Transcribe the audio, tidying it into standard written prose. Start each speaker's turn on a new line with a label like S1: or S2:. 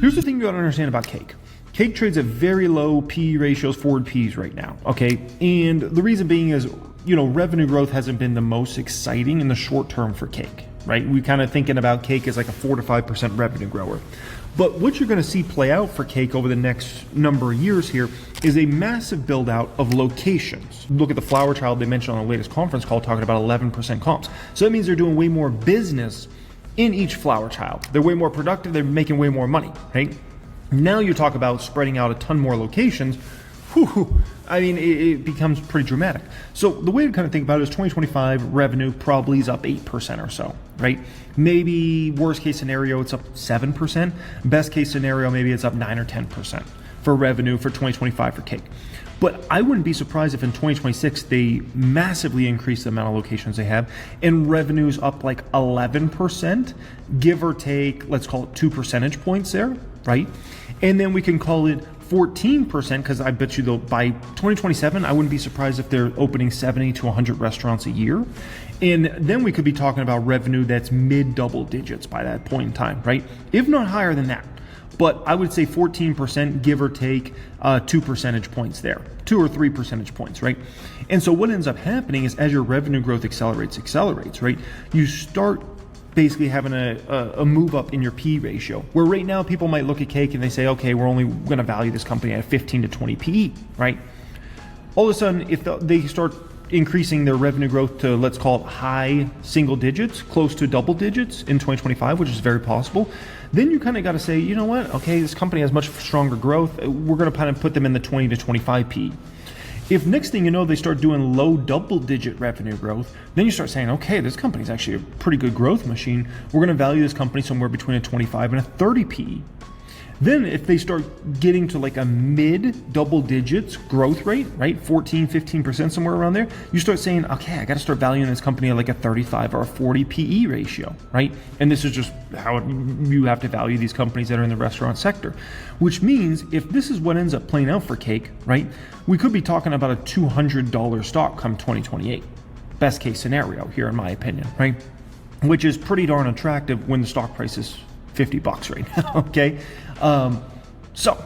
S1: Here's the thing you gotta understand about Cake. Cake trades at very low PE ratios, forward P's right now, okay? And the reason being is, revenue growth hasn't been the most exciting in the short term for Cake, right? We kind of thinking about Cake as like a 4 to 5% revenue grower. But what you're gonna see play out for Cake over the next number of years here is a massive build out of locations. Look at the Flower Child they mentioned on the latest conference call talking about 11% comps. So that means they're doing way more business in each Flower Child. They're way more productive, they're making way more money, right? Now you talk about spreading out a ton more locations, it becomes pretty dramatic. So the way to kind of think about it is 2025 revenue probably is up 8% or so, right? Maybe worst case scenario, it's up 7%. Best case scenario, maybe it's up 9 or 10% for revenue for 2025 for Cake. But I wouldn't be surprised if in 2026 they massively increase the amount of locations they have and revenues up like 11%, give or take, let's call it 2 percentage points there, right? And then we can call it 14%, because I bet you though by 2027, I wouldn't be surprised if they're opening 70 to 100 restaurants a year. And then we could be talking about revenue that's mid double digits by that point in time, right? If not higher than that. But I would say 14%, give or take 2 percentage points there, 2 or 3 percentage points, right? And so what ends up happening is as your revenue growth accelerates, right? You start basically having a move up in your P ratio, where right now people might look at Cake and they say, okay, we're only going to value this company at 15 to 20 PE, right? All of a sudden, if they start increasing their revenue growth to, let's call it high single digits, close to double digits in 2025, which is very possible, then you kind of got to say, you know what, okay, this company has much stronger growth. We're going to kind of put them in the 20 to 25 PE. If next thing you know, they start doing low double-digit revenue growth, then you start saying, okay, this company is actually a pretty good growth machine. We're going to value this company somewhere between a 25 and a 30 PE. Then if they start getting to like a mid double digits growth rate, right, 14, 15%, somewhere around there, you start saying, okay, I got to start valuing this company at like a 35 or a 40 PE ratio, right? And this is just how you have to value these companies that are in the restaurant sector, which means if this is what ends up playing out for Cake, right, we could be talking about a $200 stock come 2028. Best case scenario here, in my opinion, right? Which is pretty darn attractive when the stock price is $50 right now, okay? So